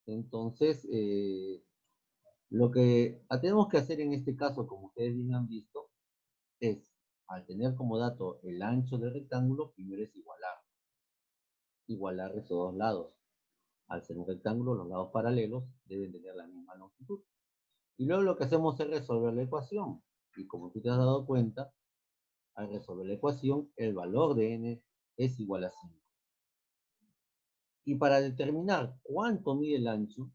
Entonces, lo que tenemos que hacer en este caso, como ustedes bien han visto, es, al tener como dato el ancho del rectángulo, primero es igualar esos dos lados. Al ser un rectángulo, los lados paralelos deben tener la misma longitud. Y luego lo que hacemos es resolver la ecuación. Y como tú te has dado cuenta, al resolver la ecuación, el valor de n es igual a 5. Y para determinar cuánto mide el ancho,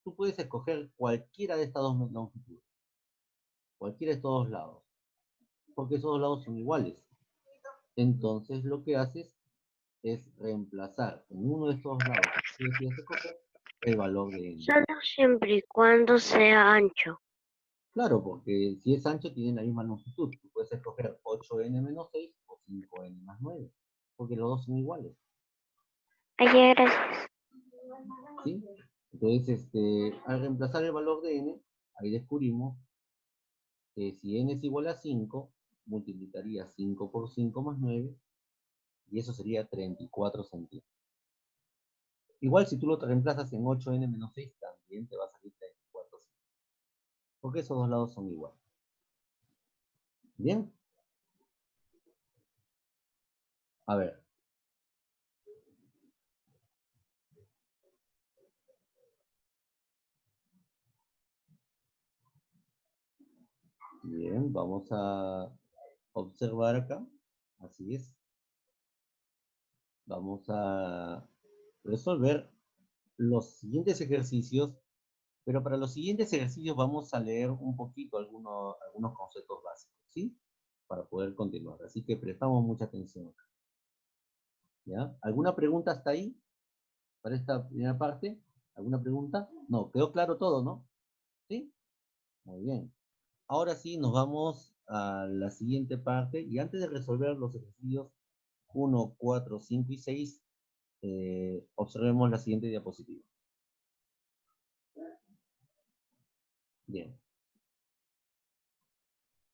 tú puedes escoger cualquiera de estas dos longitudes, cualquiera de estos dos lados, porque esos dos lados son iguales. Entonces lo que haces es reemplazar en uno de estos lados que decidas escoger el valor de n. Solo siempre y cuando sea ancho. Claro, porque si es ancho tienen la misma longitud. Tú puedes escoger 8n menos 6 o 5n más 9, porque los dos son iguales. Ay, gracias. ¿Sí? Entonces, al reemplazar el valor de n, ahí descubrimos que si n es igual a 5, multiplicaría 5 por 5 más 9, y eso sería 34 centímetros. Igual si tú lo reemplazas en 8n menos 6, también te va a salir 34 centímetros, porque esos dos lados son iguales. ¿Bien? A ver. Bien, vamos a observar acá. Así es. Vamos a resolver los siguientes ejercicios, pero para los siguientes ejercicios vamos a leer un poquito algunos conceptos básicos, ¿sí? Para poder continuar. Así que prestamos mucha atención. ¿Ya? ¿Alguna pregunta hasta ahí? Para esta primera parte. ¿Alguna pregunta? No, quedó claro todo, ¿no? ¿Sí? Muy bien. Ahora sí, nos vamos a la siguiente parte. Y antes de resolver los ejercicios 1, 4, 5 y 6, observemos la siguiente diapositiva. Bien.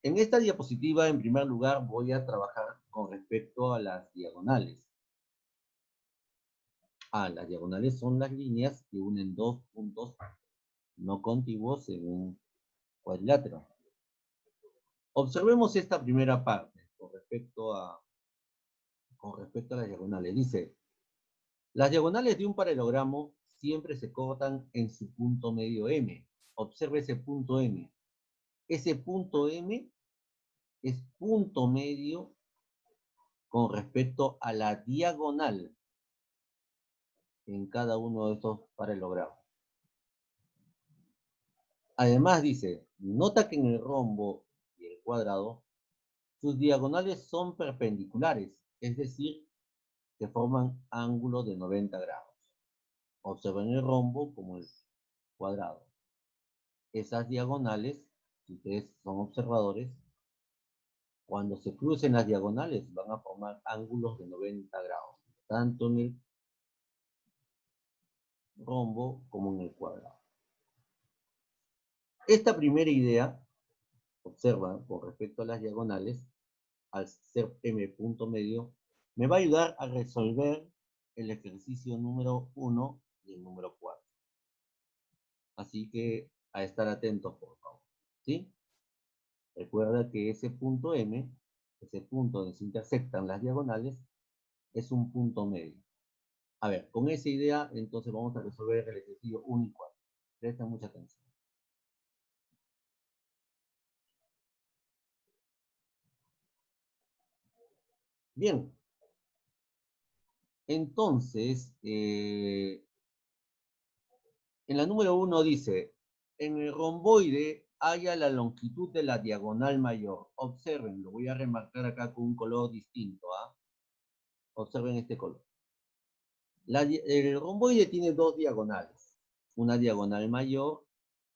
En esta diapositiva, en primer lugar, voy a trabajar con respecto a las diagonales. Las diagonales son las líneas que unen dos puntos no contiguos en un cuadrilátero. Observemos esta primera parte con respecto a las diagonales. Dice, las diagonales de un paralelogramo siempre se cortan en su punto medio M. Observe ese punto M. Ese punto M es punto medio con respecto a la diagonal en cada uno de estos paralelogramos. Además dice, nota que en el rombo y el cuadrado, sus diagonales son perpendiculares, es decir, que forman ángulos de 90 grados. Observen el rombo como el cuadrado. Esas diagonales, si ustedes son observadores, cuando se crucen las diagonales van a formar ángulos de 90 grados, tanto en el rombo como en el cuadrado. Esta primera idea, observa, con respecto a las diagonales, al ser m punto medio, me va a ayudar a resolver el ejercicio número 1 y el número 4. Así que a estar atentos, por favor. ¿Sí? Recuerda que ese punto M, ese punto donde se intersectan las diagonales, es un punto medio. A ver, con esa idea, entonces vamos a resolver el ejercicio 1 y 4. Presten mucha atención. Bien. Entonces, en la número 1 dice, en el romboide haya la longitud de la diagonal mayor. Observen, lo voy a remarcar acá con un color distinto. Observen este color. El romboide tiene dos diagonales. Una diagonal mayor,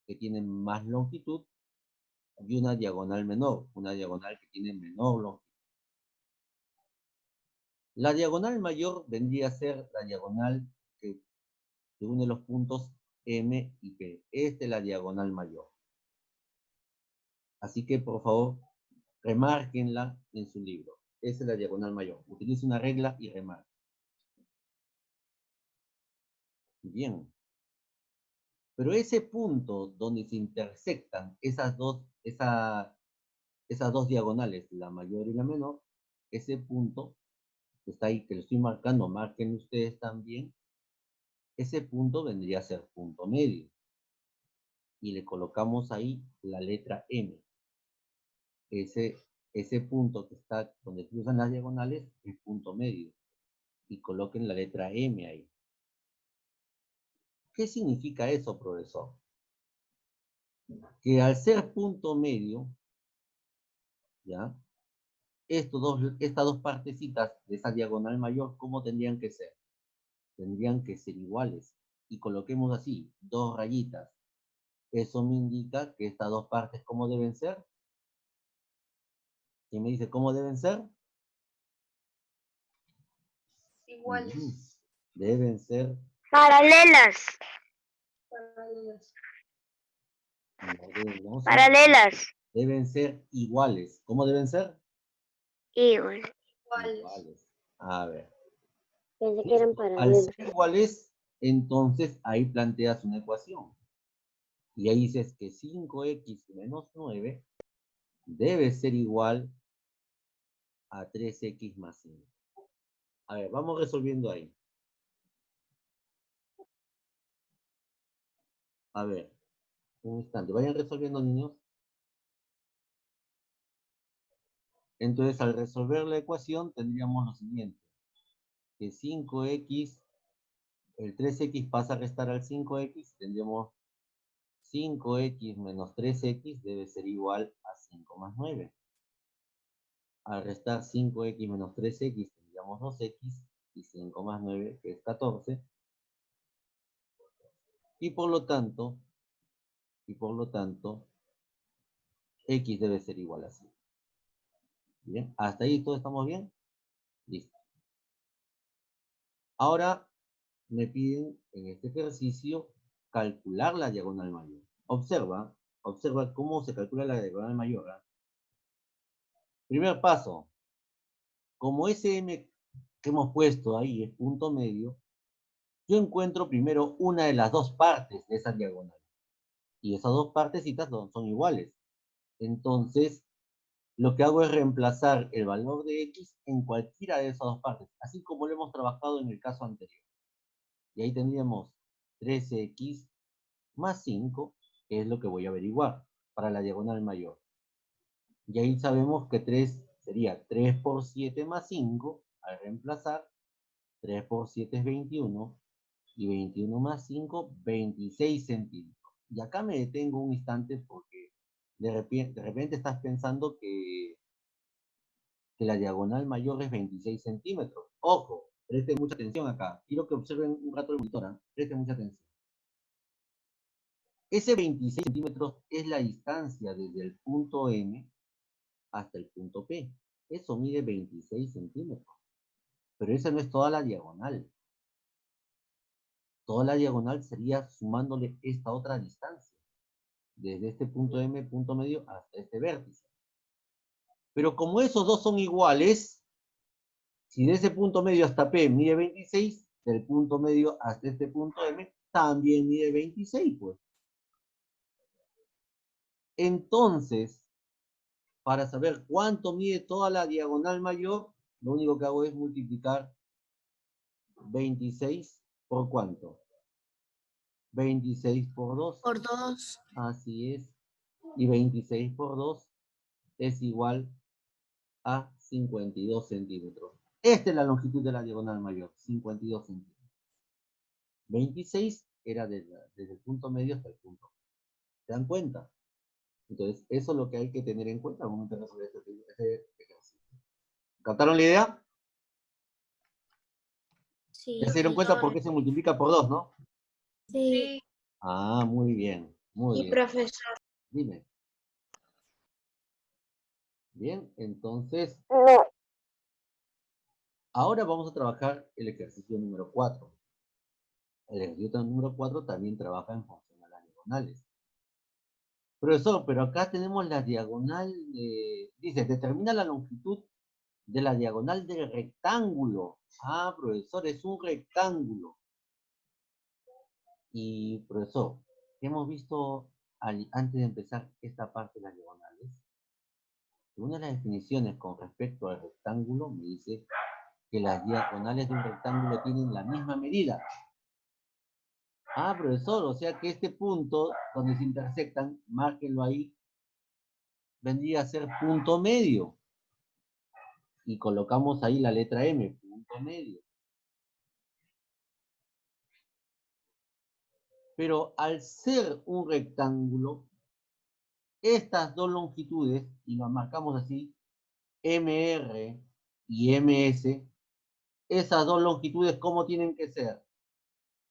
que tiene más longitud, y una diagonal menor, una diagonal que tiene menor longitud. La diagonal mayor vendría a ser la diagonal que une los puntos M y P. Esta es la diagonal mayor. Así que, por favor, remárquenla en su libro. Esa es la diagonal mayor. Utilice una regla y remarque. Bien. Pero ese punto donde se intersectan esas dos diagonales, la mayor y la menor, ese punto que está ahí, que lo estoy marcando, marquen ustedes también, ese punto vendría a ser punto medio. Y le colocamos ahí la letra M. Ese punto que está donde cruzan las diagonales es punto medio. Y coloquen la letra M ahí. ¿Qué significa eso, profesor? Que al ser punto medio, ¿ya? Estas dos partecitas de esa diagonal mayor, ¿cómo tendrían que ser? Tendrían que ser iguales. Y coloquemos así, dos rayitas. Eso me indica que estas dos partes, ¿cómo deben ser? ¿Quién me dice cómo deben ser? Iguales. Deben ser Paralelas. Paralelas. Deben ser iguales. ¿Cómo deben ser? Igual. Iguales. A ver. Pensé que eran Al paralelas. ser iguales, entonces ahí planteas una ecuación. Y ahí dices que 5x menos 9 debe ser igual a 3x más 5. A ver, vamos resolviendo ahí. A ver, un instante. Vayan resolviendo, niños. Entonces, al resolver la ecuación, tendríamos lo siguiente. Que 5x, el 3x pasa a restar al 5x, tendríamos 5x menos 3x debe ser igual a 5 más 9. Al restar 5x menos 3x, tendríamos 2x, y 5 más 9, que es 14. Y por lo tanto, x debe ser igual a 5. Bien, hasta ahí todos estamos bien. Listo. Ahora me piden en este ejercicio calcular la diagonal mayor. Observa cómo se calcula la diagonal mayor. ¿Eh? Primer paso, como ese m que hemos puesto ahí es punto medio, yo encuentro primero una de las dos partes de esa diagonal. Y esas dos partecitas son iguales. Entonces, lo que hago es reemplazar el valor de x en cualquiera de esas dos partes, así como lo hemos trabajado en el caso anterior. Y ahí tendríamos 13x más 5, que es lo que voy a averiguar para la diagonal mayor. Y ahí sabemos que 3 sería 3 por 7 más 5, al reemplazar, 3 por 7 es 21, y 21 más 5, 26 centímetros. Y acá me detengo un instante porque de repente estás pensando que la diagonal mayor es 26 centímetros. Ojo, presten mucha atención acá. Quiero que observen un rato el monitor, ¿eh? Presten mucha atención. Ese 26 centímetros es la distancia desde el punto M hasta el punto P. Eso mide 26 centímetros. Pero esa no es toda la diagonal. Toda la diagonal sería sumándole esta otra distancia. Desde este punto M, punto medio, hasta este vértice. Pero como esos dos son iguales, si de ese punto medio hasta P mide 26, del punto medio hasta este punto M también mide 26, pues. Entonces, para saber cuánto mide toda la diagonal mayor, lo único que hago es multiplicar 26 por ¿cuánto? 26 por 2. Por 2. Así es. Y 26 por 2 es igual a 52 centímetros. Esta es la longitud de la diagonal mayor, 52 centímetros. 26 era desde el punto medio hasta el punto. ¿Se dan cuenta? Entonces, eso es lo que hay que tener en cuenta al momento de resolver este ejercicio. ¿Captaron la idea? Sí. ¿Ya se dieron cuenta por qué se multiplica por 2, no? Sí. Ah, muy bien, muy bien. Profesor. Dime. Bien, entonces, No. ahora vamos a trabajar el ejercicio número 4. El ejercicio número 4 también trabaja en función a las diagonales. Profesor, pero acá tenemos la diagonal, dice, determina la longitud de la diagonal del rectángulo. Ah, profesor, es un rectángulo. Y, profesor, hemos visto antes de empezar esta parte de las diagonales. Una de las definiciones con respecto al rectángulo me dice que las diagonales de un rectángulo tienen la misma medida. Ah, profesor, o sea que este punto donde se intersectan, márquenlo ahí, vendría a ser punto medio. Y colocamos ahí la letra M, punto medio. Pero al ser un rectángulo, estas dos longitudes, y las marcamos así, MR y MS, esas dos longitudes, ¿cómo tienen que ser?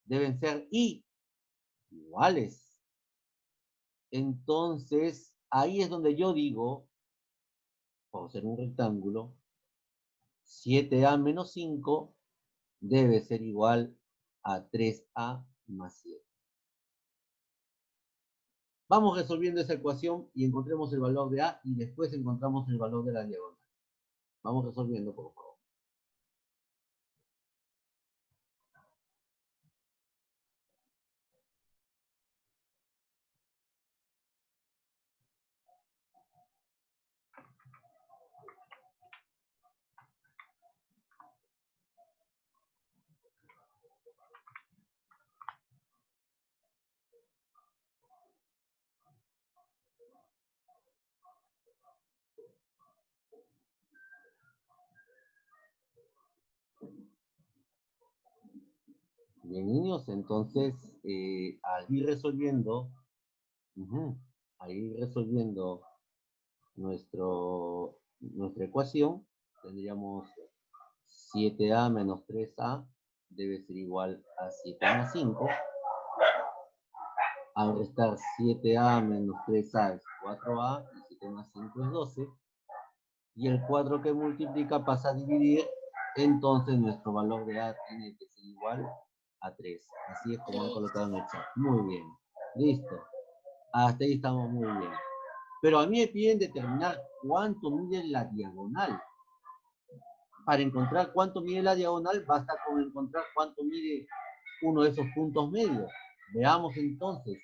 Deben ser iguales. Entonces, ahí es donde yo digo, por ser un rectángulo, 7A menos 5 debe ser igual a 3A más 7. Vamos resolviendo esa ecuación y encontremos el valor de A y después encontramos el valor de la diagonal. Vamos resolviendo, por favor. Bien, niños, entonces, al ir resolviendo, nuestra ecuación, tendríamos 7A menos 3A debe ser igual a 7 más 5. Al restar 7A menos 3A es 4A y 7 más 5 es 12. Y el 4 que multiplica pasa a dividir, entonces nuestro valor de A tiene que ser igual a 3. Así es como han colocado en el chat. Muy bien. Listo. Hasta ahí estamos muy bien. Pero a mí me piden determinar cuánto mide la diagonal. Para encontrar cuánto mide la diagonal, basta con encontrar cuánto mide uno de esos puntos medios. Veamos entonces.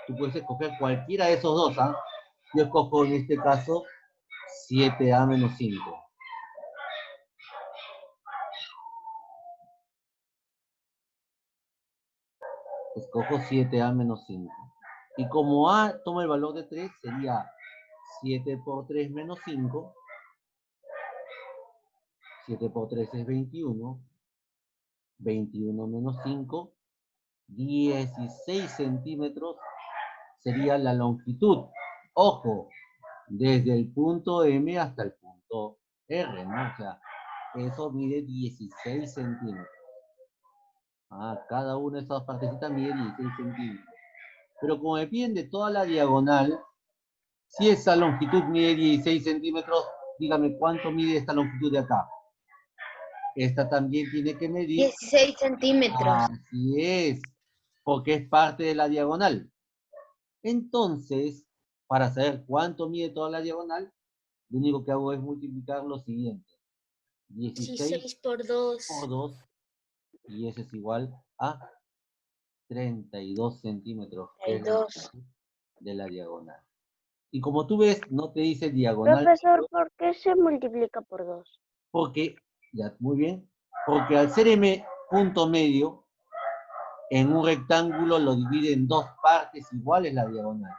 Tú puedes escoger cualquiera de esos dos, ¿ah? Yo escojo en este caso 7A menos 5. Escojo 7A menos 5. Y como A toma el valor de 3, sería 7 por 3 menos 5. 7 por 3 es 21. 21 menos 5. 16 centímetros sería la longitud. Ojo, desde el punto M hasta el punto R, ¿no? O sea, eso mide 16 centímetros. Cada una de estas partecitas mide 16 centímetros. Pero como me piden de toda la diagonal, si esa longitud mide 16 centímetros, dígame cuánto mide esta longitud de acá. Esta también tiene que medir 16 centímetros. Así es, porque es parte de la diagonal. Entonces, para saber cuánto mide toda la diagonal, lo único que hago es multiplicar lo siguiente. 16 por 2. por 2, y eso es igual a 32 centímetros, que es la longitud de la diagonal. Y como tú ves, no te dice diagonal. Profesor, ¿por qué se multiplica por 2? Porque, ya, muy bien, porque al ser M punto medio, en un rectángulo lo divide en dos partes iguales la diagonal.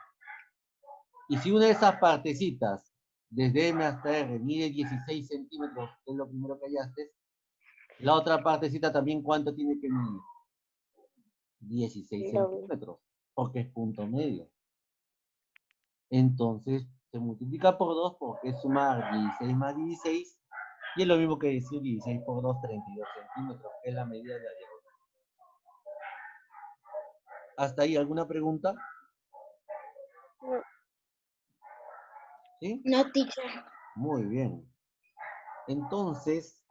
Y si una de esas partecitas, desde M hasta R, mide 16 centímetros, que es lo primero que hallaste, la otra partecita también, ¿cuánto tiene que medir? 16 centímetros, porque es punto medio. Entonces, se multiplica por 2 porque es sumar 16 más 16, y es lo mismo que decir 16 por 2, 32 centímetros, que es la medida de la diagonal. ¿Hasta ahí alguna pregunta? No. ¿Sí? No, teacher. Muy bien. Entonces,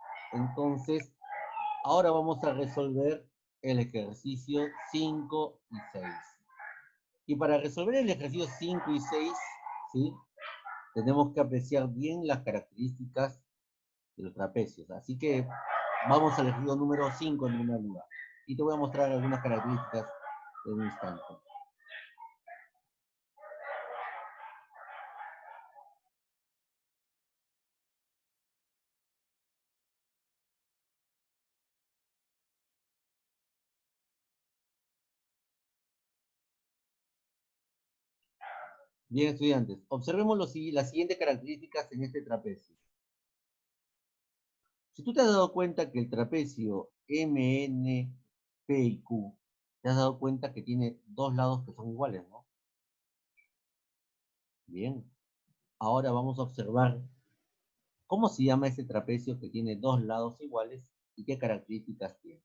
ahora vamos a resolver el ejercicio 5 y 6. Y para resolver el ejercicio 5 y 6, ¿sí? Tenemos que apreciar bien las características de los trapecios. Así que vamos al ejercicio número 5 en primer lugar. Y te voy a mostrar algunas características en un instante. Bien, estudiantes, observemos las siguientes características en este trapecio. Si tú te has dado cuenta que el trapecio MNP y Q, te has dado cuenta que tiene dos lados que son iguales, ¿no? Bien. Ahora vamos a observar cómo se llama ese trapecio que tiene dos lados iguales y qué características tiene.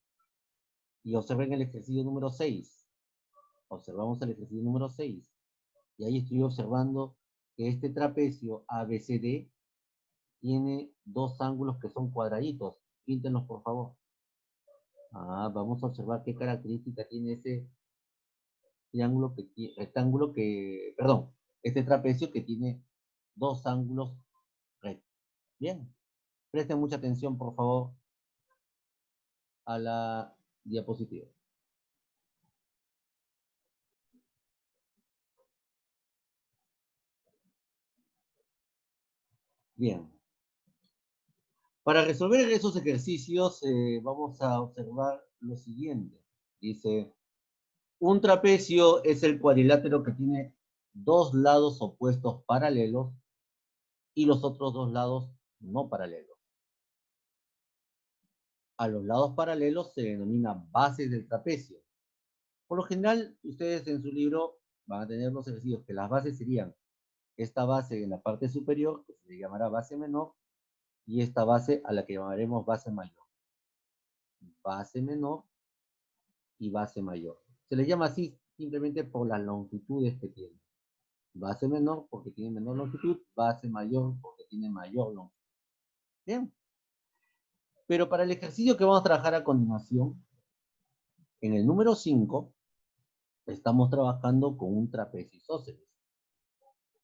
Y observen el ejercicio número 6. Observamos el ejercicio número 6. Y ahí estoy observando que este trapecio ABCD tiene dos ángulos que son cuadraditos. Píntenlos, por favor. Vamos a observar qué característica tiene ese este trapecio que tiene dos ángulos rectos. Bien. Presten mucha atención, por favor, a la diapositiva. Bien. Para resolver esos ejercicios, vamos a observar lo siguiente. Dice, un trapecio es el cuadrilátero que tiene dos lados opuestos paralelos y los otros dos lados no paralelos. A los lados paralelos se denominan bases del trapecio. Por lo general, ustedes en su libro van a tener los ejercicios que las bases serían esta base en la parte superior, que se le llamará base menor, y esta base a la que llamaremos base mayor. Base menor y base mayor. Se le llama así simplemente por las longitudes que tiene. Base menor porque tiene menor longitud, base mayor porque tiene mayor longitud. Bien. Pero para el ejercicio que vamos a trabajar a continuación, en el número 5, estamos trabajando con un trapecio isósceles.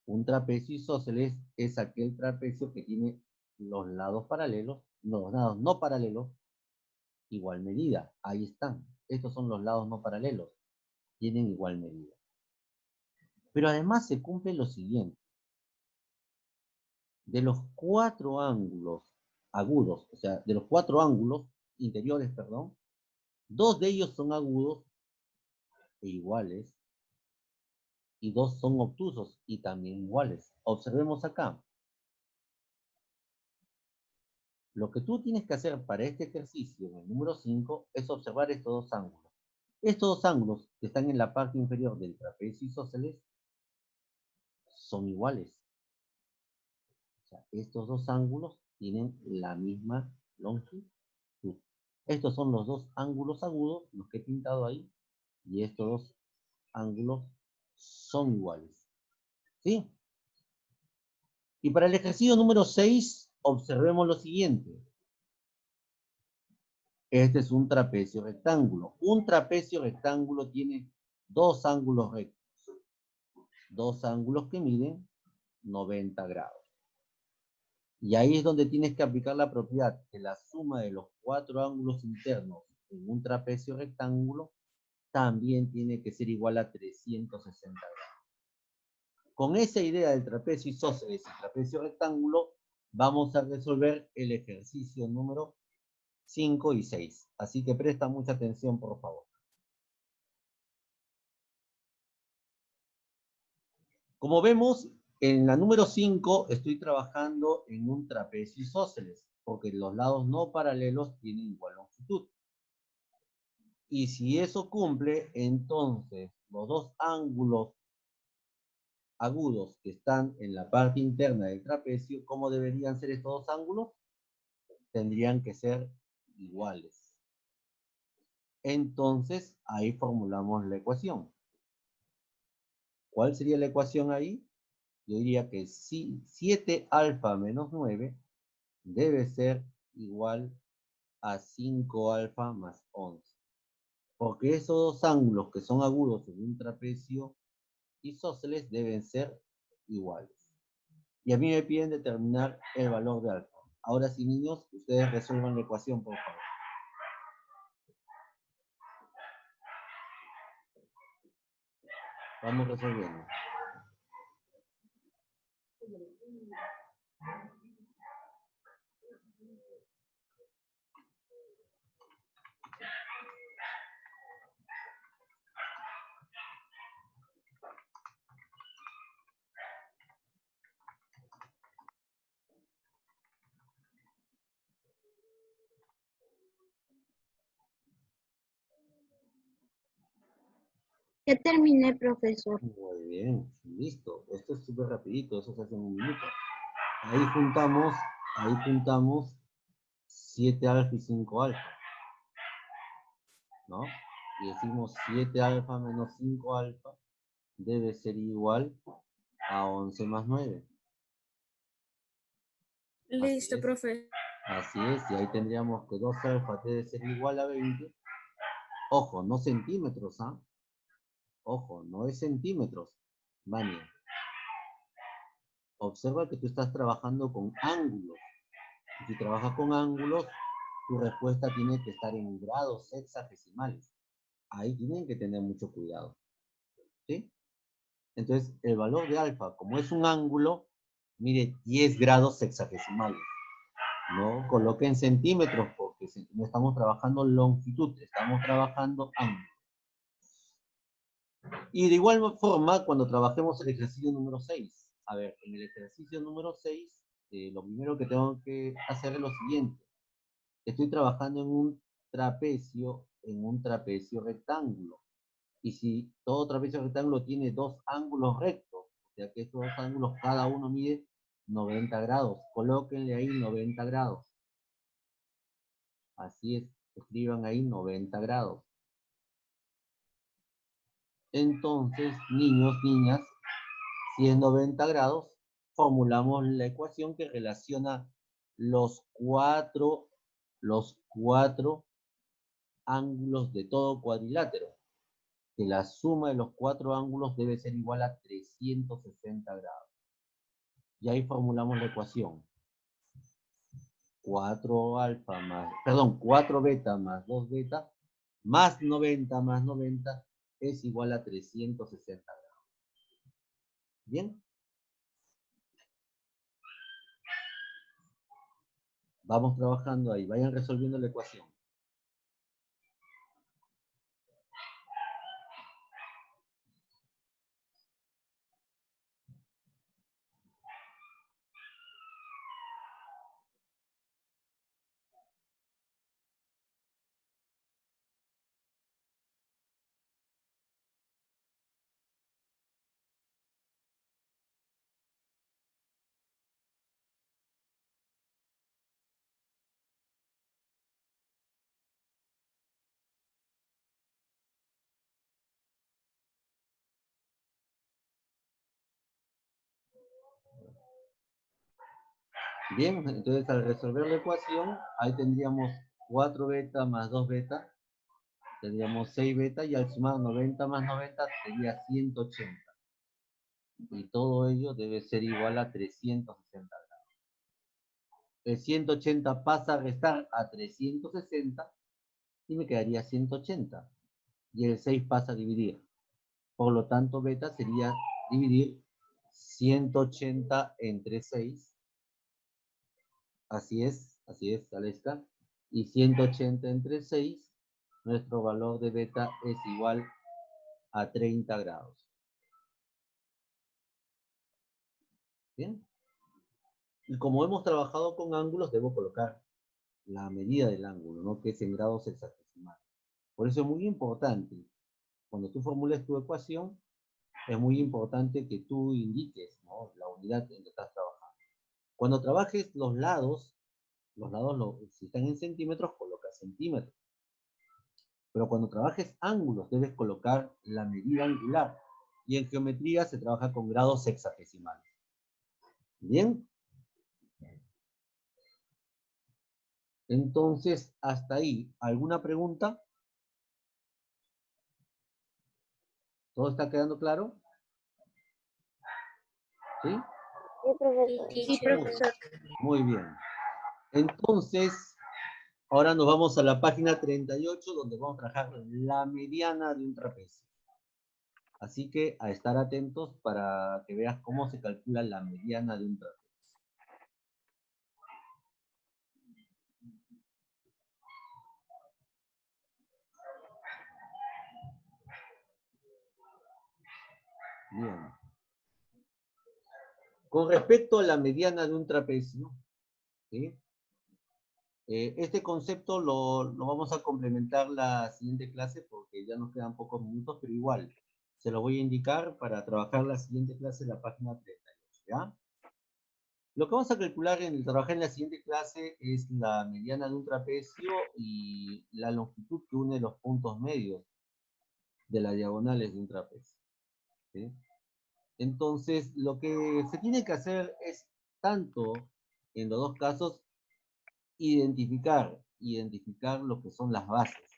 Un trapecio isósceles es aquel trapecio que tiene los lados paralelos, los lados no paralelos, igual medida. Ahí están. Estos son los lados no paralelos. Tienen igual medida. Pero además se cumple lo siguiente. De los cuatro ángulos agudos, o sea, de los cuatro ángulos interiores, perdón, dos de ellos son agudos e iguales, y dos son obtusos y también iguales. Observemos acá. Lo que tú tienes que hacer para este ejercicio, en el número 5, es observar estos dos ángulos. Estos dos ángulos que están en la parte inferior del trapecio isósceles son iguales. O sea, estos dos ángulos tienen la misma longitud. Estos son los dos ángulos agudos, los que he pintado ahí, y estos dos ángulos son iguales. ¿Sí? Y para el ejercicio número 6, observemos lo siguiente. Este es un trapecio rectángulo. Un trapecio rectángulo tiene dos ángulos rectos. Dos ángulos que miden 90 grados. Y ahí es donde tienes que aplicar la propiedad que la suma de los cuatro ángulos internos en un trapecio rectángulo también tiene que ser igual a 360 grados. Con esa idea del trapecio isósceles y trapecio rectángulo, vamos a resolver el ejercicio número 5 y 6. Así que presta mucha atención, por favor. Como vemos, en la número 5 estoy trabajando en un trapecio isósceles, porque los lados no paralelos tienen igual longitud. Y si eso cumple, entonces los dos ángulos agudos que están en la parte interna del trapecio, ¿cómo deberían ser estos dos ángulos? Tendrían que ser iguales. Entonces, ahí formulamos la ecuación. ¿Cuál sería la ecuación ahí? Yo diría que 7 alfa menos 9 debe ser igual a 5 alfa más 11. Porque esos dos ángulos que son agudos en un trapecio isósceles deben ser iguales. Y a mí me piden determinar el valor de alfa. Ahora sí, niños, ustedes resuelvan la ecuación, por favor. Vamos resolviendo. Ya terminé, profesor. Muy bien, listo. Esto es súper rapidito, eso se hace en un minuto. Ahí juntamos 7 alfa y 5 alfa, ¿no? Y decimos 7 alfa menos 5 alfa debe ser igual a 11 más 9. Listo, profe. Así es, y ahí tendríamos que 2 alfa debe ser igual a 20. Ojo, no centímetros, ¿ah? Ojo, no es centímetros, Vania. Observa que tú estás trabajando con ángulos. Y si trabajas con ángulos, tu respuesta tiene que estar en grados sexagesimales. Ahí tienen que tener mucho cuidado. ¿Sí? Entonces, el valor de alfa, como es un ángulo, mire, 10 grados sexagesimales. No coloquen centímetros porque no estamos trabajando longitud, estamos trabajando ángulo. Y de igual forma, cuando trabajemos el ejercicio número 6. A ver, en el ejercicio número 6, lo primero que tengo que hacer es lo siguiente. Estoy trabajando en un trapecio rectángulo. Y si todo trapecio rectángulo tiene dos ángulos rectos, o sea que estos dos ángulos cada uno mide 90 grados, colóquenle ahí 90 grados. Así es, escriban ahí 90 grados. Entonces, niños, niñas, si es 90 grados, formulamos la ecuación que relaciona los cuatro ángulos de todo cuadrilátero. Que la suma de los 4 ángulos debe ser igual a 360 grados. Y ahí formulamos la ecuación. 4 beta más 2 beta más 90 es igual a 360 grados. ¿Bien? Vamos trabajando ahí. Vayan resolviendo la ecuación. Bien, entonces al resolver la ecuación, ahí tendríamos 4 beta más 2 beta, tendríamos 6 beta, y al sumar 90 más 90 sería 180. Y todo ello debe ser igual a 360 grados. El 180 pasa a restar a 360 y me quedaría 180. Y el 6 pasa a dividir. Por lo tanto, beta sería dividir 180 entre 6. Así es, Aleska. Y 180 entre 6, nuestro valor de beta es igual a 30 grados. ¿Bien? Y como hemos trabajado con ángulos, debo colocar la medida del ángulo, ¿no? Que es en grados hexagesimales. Por eso es muy importante, cuando tú formules tu ecuación, es muy importante que tú indiques, ¿no? La unidad en que estás trabajando. Cuando trabajes los lados, si están en centímetros, coloca centímetros. Pero cuando trabajes ángulos, debes colocar la medida angular. Y en geometría se trabaja con grados hexagesimales. ¿Bien? Entonces, hasta ahí, ¿alguna pregunta? ¿Todo está quedando claro? ¿Sí? Sí, profesor. Sí, profesor. Muy bien. Entonces, ahora nos vamos a la página 38, donde vamos a trabajar la mediana de un trapecio. Así que a estar atentos para que veas cómo se calcula la mediana de un trapecio. Bien. Con respecto a la mediana de un trapecio, ¿sí? Este concepto lo vamos a complementar la siguiente clase porque ya nos quedan pocos minutos, pero igual. Se lo voy a indicar para trabajar la siguiente clase en la página 38, ¿ya? Lo que vamos a calcular trabajar en la siguiente clase es la mediana de un trapecio y la longitud que une los puntos medios de las diagonales de un trapecio, ¿sí? Entonces, lo que se tiene que hacer es tanto, en los dos casos, identificar lo que son las bases.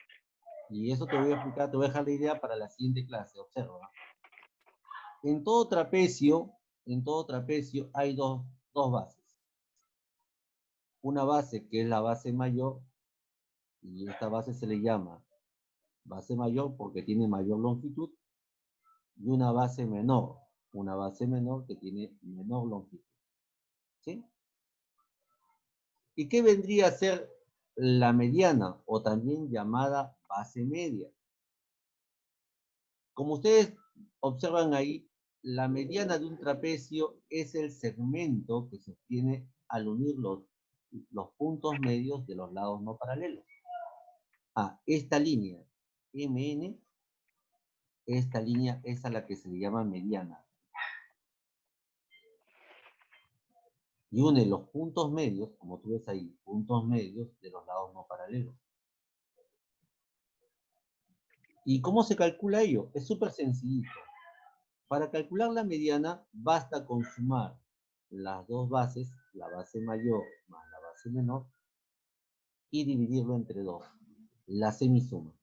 Y eso te voy a explicar, te voy a dejar la idea para la siguiente clase, observa. En todo trapecio hay dos bases. Una base que es la base mayor, y esta base se le llama base mayor porque tiene mayor longitud, y una base menor que tiene menor longitud. ¿Sí? ¿Y qué vendría a ser la mediana, o también llamada base media? Como ustedes observan ahí, la mediana de un trapecio es el segmento que se obtiene al unir los puntos medios de los lados no paralelos. Esta línea MN, esta línea es a la que se le llama mediana. Y une los puntos medios, como tú ves ahí, puntos medios de los lados no paralelos. ¿Y cómo se calcula ello? Es súper sencillito. Para calcular la mediana, basta con sumar las dos bases, la base mayor más la base menor, y dividirlo entre 2, la semisuma.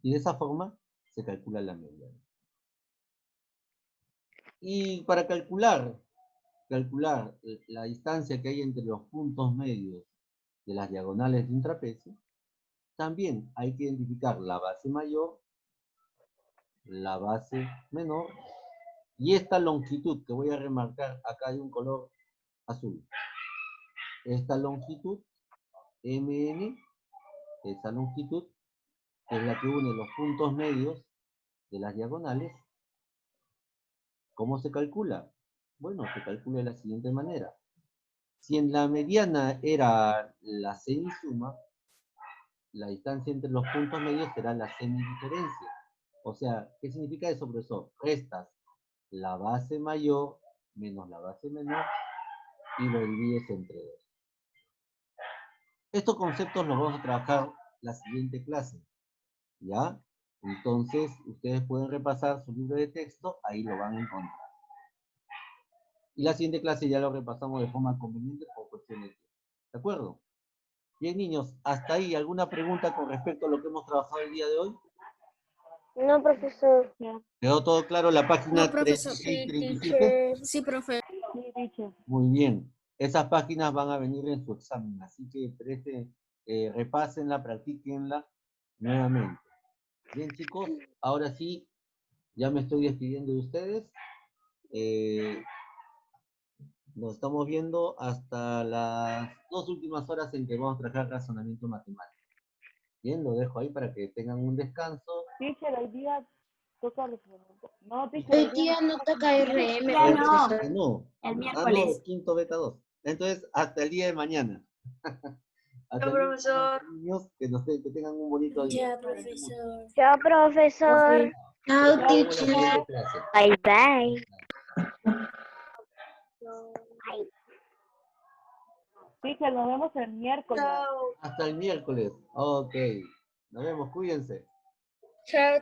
Y de esa forma se calcula la mediana. Y para calcular la distancia que hay entre los puntos medios de las diagonales de un trapecio, también hay que identificar la base mayor, la base menor, y esta longitud que voy a remarcar acá de un color azul. Esta longitud, MN, esa longitud, es la que une los puntos medios de las diagonales. ¿Cómo se calcula? Bueno, se calcula de la siguiente manera. Si en la mediana era la semisuma, la distancia entre los puntos medios será la semidiferencia. O sea, ¿qué significa eso, profesor? Restas la base mayor menos la base menor y lo divides entre 2. Estos conceptos los vamos a trabajar la siguiente clase, ¿ya? Entonces, ustedes pueden repasar su libro de texto, ahí lo van a encontrar. Y la siguiente clase ya lo repasamos de forma conveniente por cuestiones de tiempo. ¿De acuerdo? Bien, niños, hasta ahí, ¿alguna pregunta con respecto a lo que hemos trabajado el día de hoy? No, profesor. ¿Quedó todo claro la página No, profesor. 36 y 37? Sí, profe. Muy bien. Esas páginas van a venir en su examen, así que repásenla, practíquenla nuevamente. Bien, chicos, ahora sí, ya me estoy despidiendo de ustedes. Nos estamos viendo hasta las 2 últimas horas en que vamos a trabajar razonamiento matemático. Bien, lo dejo ahí para que tengan un descanso. Teacher, hoy día toca razonamiento. No, teacher, Hoy día no toca RM, Ya no. profesor. No, El no, miércoles. quinto beta 2. Entonces, hasta el día de mañana. Hasta el día de profesor. mañana, niños, que tengan un bonito día. Ya, profesor. Chao, profesor. Chao, Nos vemos en la teacher. siguiente clase. Bye, bye. Teacher, nos vemos el miércoles. Hasta el miércoles. Ok. Nos vemos, cuídense. Chao.